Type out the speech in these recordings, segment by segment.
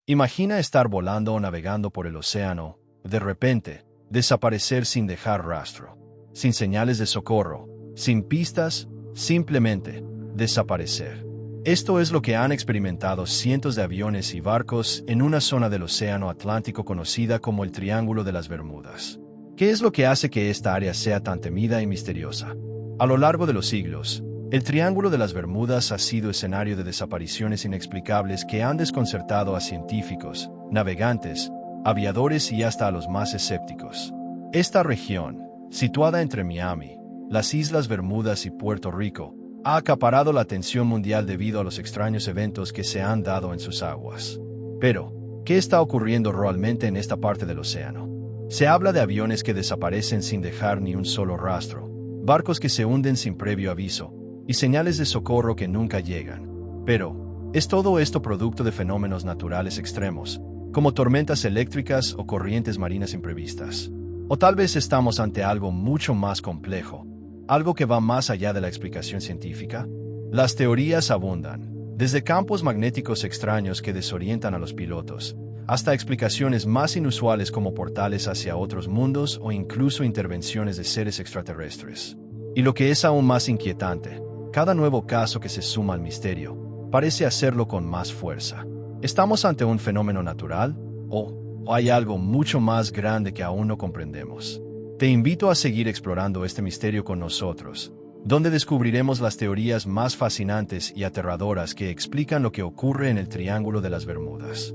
Imagina estar volando o navegando por el océano, de repente, desaparecer sin dejar rastro, sin señales de socorro, sin pistas, simplemente desaparecer. Esto es lo que han experimentado cientos de aviones y barcos en una zona del océano Atlántico conocida como el Triángulo de las Bermudas. ¿Qué es lo que hace que esta área sea tan temida y misteriosa? A lo largo de los siglos, el Triángulo de las Bermudas ha sido escenario de desapariciones inexplicables que han desconcertado a científicos, navegantes, aviadores y hasta a los más escépticos. Esta región, situada entre Miami, las Islas Bermudas y Puerto Rico, ha acaparado la atención mundial debido a los extraños eventos que se han dado en sus aguas. Pero, ¿qué está ocurriendo realmente en esta parte del océano? Se habla de aviones que desaparecen sin dejar ni un solo rastro, barcos que se hunden sin previo aviso, y señales de socorro que nunca llegan. Pero, ¿es todo esto producto de fenómenos naturales extremos, como tormentas eléctricas o corrientes marinas imprevistas? O tal vez estamos ante algo mucho más complejo, algo que va más allá de la explicación científica. Las teorías abundan, desde campos magnéticos extraños que desorientan a los pilotos, hasta explicaciones más inusuales como portales hacia otros mundos o incluso intervenciones de seres extraterrestres. Y lo que es aún más inquietante, cada nuevo caso que se suma al misterio, parece hacerlo con más fuerza. ¿Estamos ante un fenómeno natural? ¿O hay algo mucho más grande que aún no comprendemos? Te invito a seguir explorando este misterio con nosotros, donde descubriremos las teorías más fascinantes y aterradoras que explican lo que ocurre en el Triángulo de las Bermudas.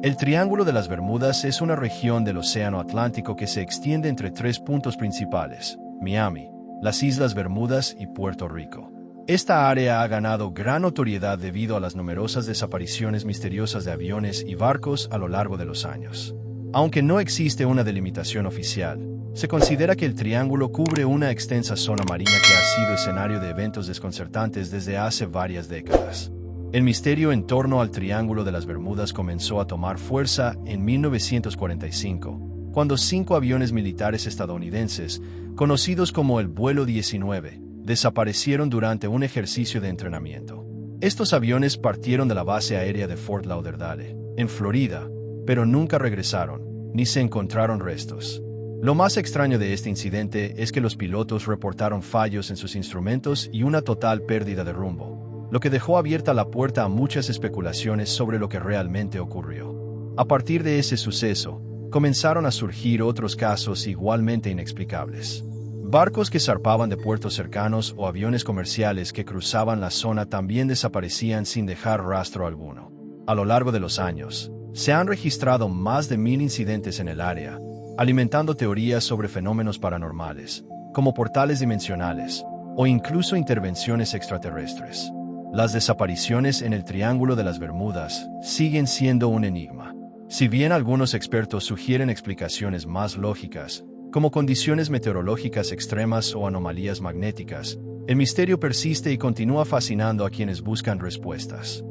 El Triángulo de las Bermudas es una región del Océano Atlántico que se extiende entre tres puntos principales: Miami, las Islas Bermudas y Puerto Rico. Esta área ha ganado gran notoriedad debido a las numerosas desapariciones misteriosas de aviones y barcos a lo largo de los años. Aunque no existe una delimitación oficial, se considera que el triángulo cubre una extensa zona marina que ha sido escenario de eventos desconcertantes desde hace varias décadas. El misterio en torno al Triángulo de las Bermudas comenzó a tomar fuerza en 1945, cuando 5 aviones militares estadounidenses, conocidos como el Vuelo 19, desaparecieron durante un ejercicio de entrenamiento. Estos aviones partieron de la base aérea de Fort Lauderdale, en Florida, pero nunca regresaron, ni se encontraron restos. Lo más extraño de este incidente es que los pilotos reportaron fallos en sus instrumentos y una total pérdida de rumbo, lo que dejó abierta la puerta a muchas especulaciones sobre lo que realmente ocurrió. A partir de ese suceso, comenzaron a surgir otros casos igualmente inexplicables. Barcos que zarpaban de puertos cercanos o aviones comerciales que cruzaban la zona también desaparecían sin dejar rastro alguno. A lo largo de los años, se han registrado más de 1000 incidentes en el área, alimentando teorías sobre fenómenos paranormales, como portales dimensionales, o incluso intervenciones extraterrestres. Las desapariciones en el Triángulo de las Bermudas siguen siendo un enigma. Si bien algunos expertos sugieren explicaciones más lógicas, como condiciones meteorológicas extremas o anomalías magnéticas, el misterio persiste y continúa fascinando a quienes buscan respuestas.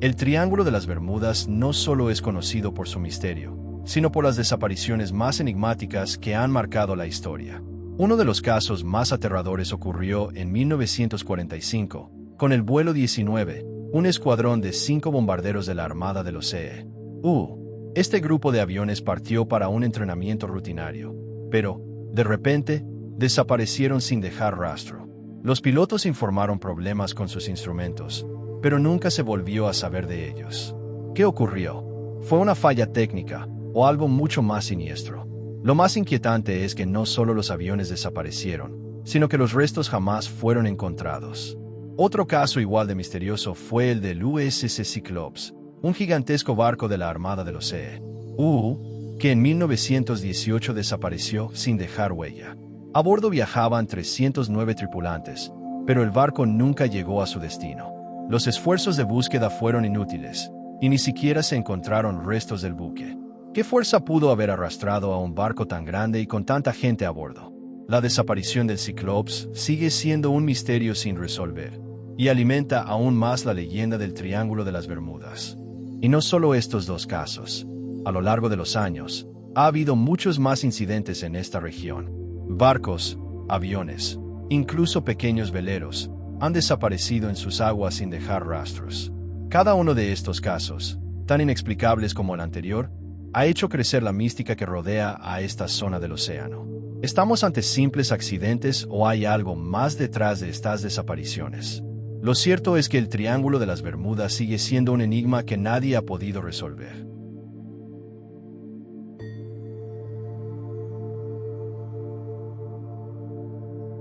El Triángulo de las Bermudas no solo es conocido por su misterio, sino por las desapariciones más enigmáticas que han marcado la historia. Uno de los casos más aterradores ocurrió en 1945, con el Vuelo 19, un escuadrón de 5 bombarderos de la Armada de los EU. Este grupo de aviones partió para un entrenamiento rutinario, pero, de repente, desaparecieron sin dejar rastro. Los pilotos informaron problemas con sus instrumentos, pero nunca se volvió a saber de ellos. ¿Qué ocurrió? ¿Fue una falla técnica o algo mucho más siniestro? Lo más inquietante es que no solo los aviones desaparecieron, sino que los restos jamás fueron encontrados. Otro caso igual de misterioso fue el del USS Cyclops, un gigantesco barco de la Armada de los EU, que en 1918 desapareció sin dejar huella. A bordo viajaban 309 tripulantes, pero el barco nunca llegó a su destino. Los esfuerzos de búsqueda fueron inútiles, y ni siquiera se encontraron restos del buque. ¿Qué fuerza pudo haber arrastrado a un barco tan grande y con tanta gente a bordo? La desaparición del Cyclops sigue siendo un misterio sin resolver, y alimenta aún más la leyenda del Triángulo de las Bermudas. Y no solo estos dos casos. A lo largo de los años, ha habido muchos más incidentes en esta región. Barcos, aviones, incluso pequeños veleros, han desaparecido en sus aguas sin dejar rastros. Cada uno de estos casos, tan inexplicables como el anterior, ha hecho crecer la mística que rodea a esta zona del océano. ¿Estamos ante simples accidentes o hay algo más detrás de estas desapariciones? Lo cierto es que el Triángulo de las Bermudas sigue siendo un enigma que nadie ha podido resolver.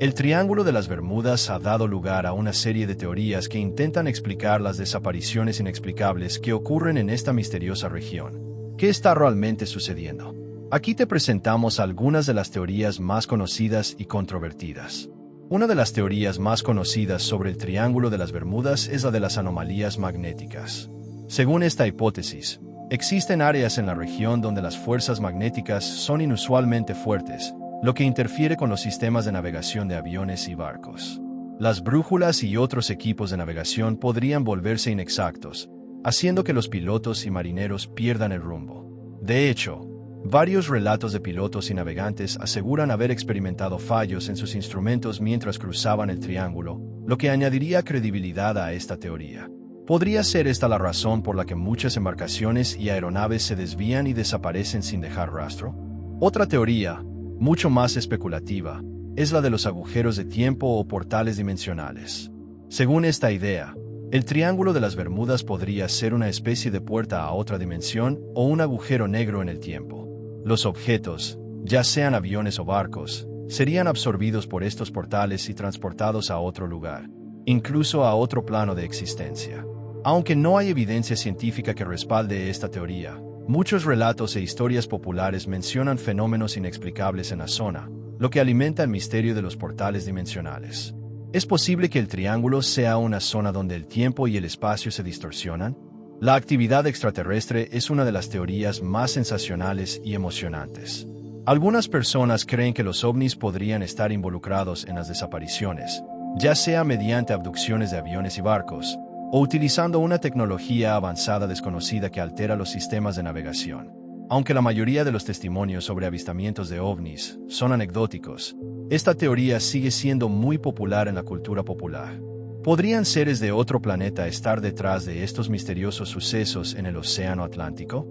El Triángulo de las Bermudas ha dado lugar a una serie de teorías que intentan explicar las desapariciones inexplicables que ocurren en esta misteriosa región. ¿Qué está realmente sucediendo? Aquí te presentamos algunas de las teorías más conocidas y controvertidas. Una de las teorías más conocidas sobre el Triángulo de las Bermudas es la de las anomalías magnéticas. Según esta hipótesis, existen áreas en la región donde las fuerzas magnéticas son inusualmente fuertes, lo que interfiere con los sistemas de navegación de aviones y barcos. Las brújulas y otros equipos de navegación podrían volverse inexactos, haciendo que los pilotos y marineros pierdan el rumbo. De hecho, varios relatos de pilotos y navegantes aseguran haber experimentado fallos en sus instrumentos mientras cruzaban el triángulo, lo que añadiría credibilidad a esta teoría. ¿Podría ser esta la razón por la que muchas embarcaciones y aeronaves se desvían y desaparecen sin dejar rastro? Otra teoría, mucho más especulativa, es la de los agujeros de tiempo o portales dimensionales. Según esta idea, el Triángulo de las Bermudas podría ser una especie de puerta a otra dimensión o un agujero negro en el tiempo. Los objetos, ya sean aviones o barcos, serían absorbidos por estos portales y transportados a otro lugar, incluso a otro plano de existencia. Aunque no hay evidencia científica que respalde esta teoría, muchos relatos e historias populares mencionan fenómenos inexplicables en la zona, lo que alimenta el misterio de los portales dimensionales. ¿Es posible que el triángulo sea una zona donde el tiempo y el espacio se distorsionan? La actividad extraterrestre es una de las teorías más sensacionales y emocionantes. Algunas personas creen que los ovnis podrían estar involucrados en las desapariciones, ya sea mediante abducciones de aviones y barcos, o utilizando una tecnología avanzada desconocida que altera los sistemas de navegación. Aunque la mayoría de los testimonios sobre avistamientos de ovnis son anecdóticos, esta teoría sigue siendo muy popular en la cultura popular. ¿Podrían seres de otro planeta estar detrás de estos misteriosos sucesos en el Océano Atlántico?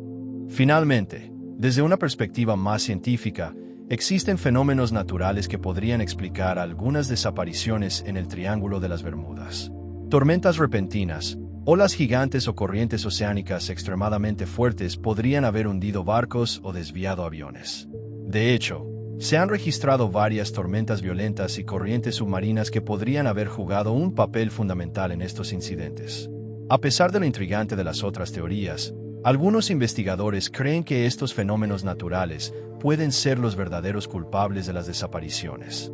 Finalmente, desde una perspectiva más científica, existen fenómenos naturales que podrían explicar algunas desapariciones en el Triángulo de las Bermudas. Tormentas repentinas, olas gigantes o corrientes oceánicas extremadamente fuertes podrían haber hundido barcos o desviado aviones. De hecho, se han registrado varias tormentas violentas y corrientes submarinas que podrían haber jugado un papel fundamental en estos incidentes. A pesar de lo intrigante de las otras teorías, algunos investigadores creen que estos fenómenos naturales pueden ser los verdaderos culpables de las desapariciones.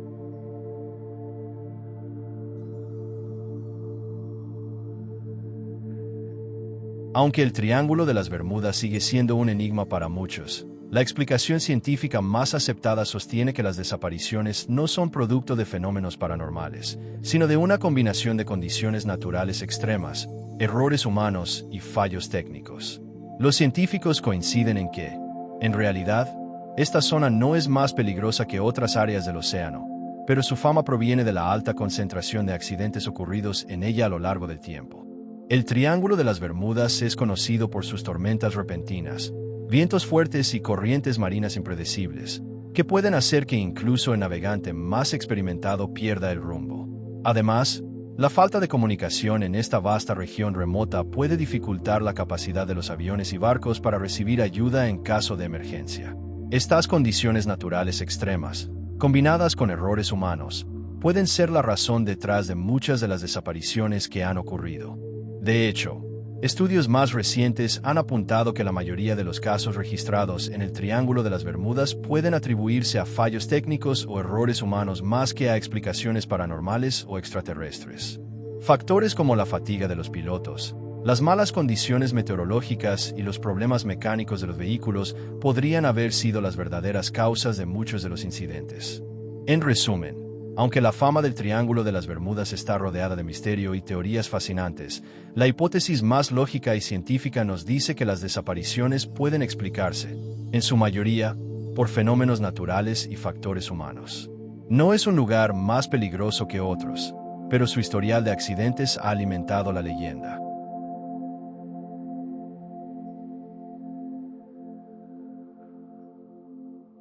Aunque el Triángulo de las Bermudas sigue siendo un enigma para muchos, la explicación científica más aceptada sostiene que las desapariciones no son producto de fenómenos paranormales, sino de una combinación de condiciones naturales extremas, errores humanos y fallos técnicos. Los científicos coinciden en que, en realidad, esta zona no es más peligrosa que otras áreas del océano, pero su fama proviene de la alta concentración de accidentes ocurridos en ella a lo largo del tiempo. El Triángulo de las Bermudas es conocido por sus tormentas repentinas, vientos fuertes y corrientes marinas impredecibles, que pueden hacer que incluso el navegante más experimentado pierda el rumbo. Además, la falta de comunicación en esta vasta región remota puede dificultar la capacidad de los aviones y barcos para recibir ayuda en caso de emergencia. Estas condiciones naturales extremas, combinadas con errores humanos, pueden ser la razón detrás de muchas de las desapariciones que han ocurrido. De hecho, estudios más recientes han apuntado que la mayoría de los casos registrados en el Triángulo de las Bermudas pueden atribuirse a fallos técnicos o errores humanos más que a explicaciones paranormales o extraterrestres. Factores como la fatiga de los pilotos, las malas condiciones meteorológicas y los problemas mecánicos de los vehículos podrían haber sido las verdaderas causas de muchos de los incidentes. En resumen, Aunque la fama del Triángulo de las Bermudas está rodeada de misterio y teorías fascinantes, la hipótesis más lógica y científica nos dice que las desapariciones pueden explicarse, en su mayoría, por fenómenos naturales y factores humanos. No es un lugar más peligroso que otros, pero su historial de accidentes ha alimentado la leyenda.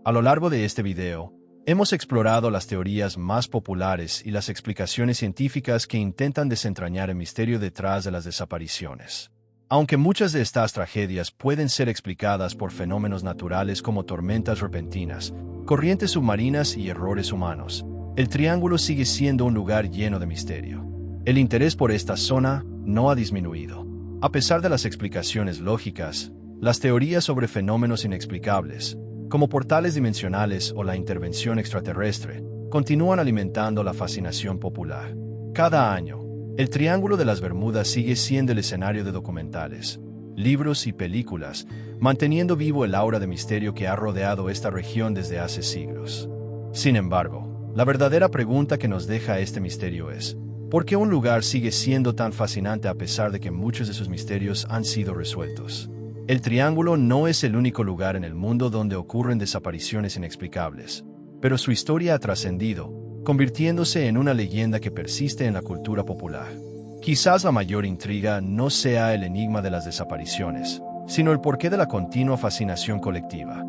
A lo largo de este video, hemos explorado las teorías más populares y las explicaciones científicas que intentan desentrañar el misterio detrás de las desapariciones. Aunque muchas de estas tragedias pueden ser explicadas por fenómenos naturales como tormentas repentinas, corrientes submarinas y errores humanos, el Triángulo sigue siendo un lugar lleno de misterio. El interés por esta zona no ha disminuido. A pesar de las explicaciones lógicas, las teorías sobre fenómenos inexplicables, como portales dimensionales o la intervención extraterrestre, continúan alimentando la fascinación popular. Cada año, el Triángulo de las Bermudas sigue siendo el escenario de documentales, libros y películas, manteniendo vivo el aura de misterio que ha rodeado esta región desde hace siglos. Sin embargo, la verdadera pregunta que nos deja este misterio es: ¿por qué un lugar sigue siendo tan fascinante a pesar de que muchos de sus misterios han sido resueltos? El Triángulo no es el único lugar en el mundo donde ocurren desapariciones inexplicables, pero su historia ha trascendido, convirtiéndose en una leyenda que persiste en la cultura popular. Quizás la mayor intriga no sea el enigma de las desapariciones, sino el porqué de la continua fascinación colectiva.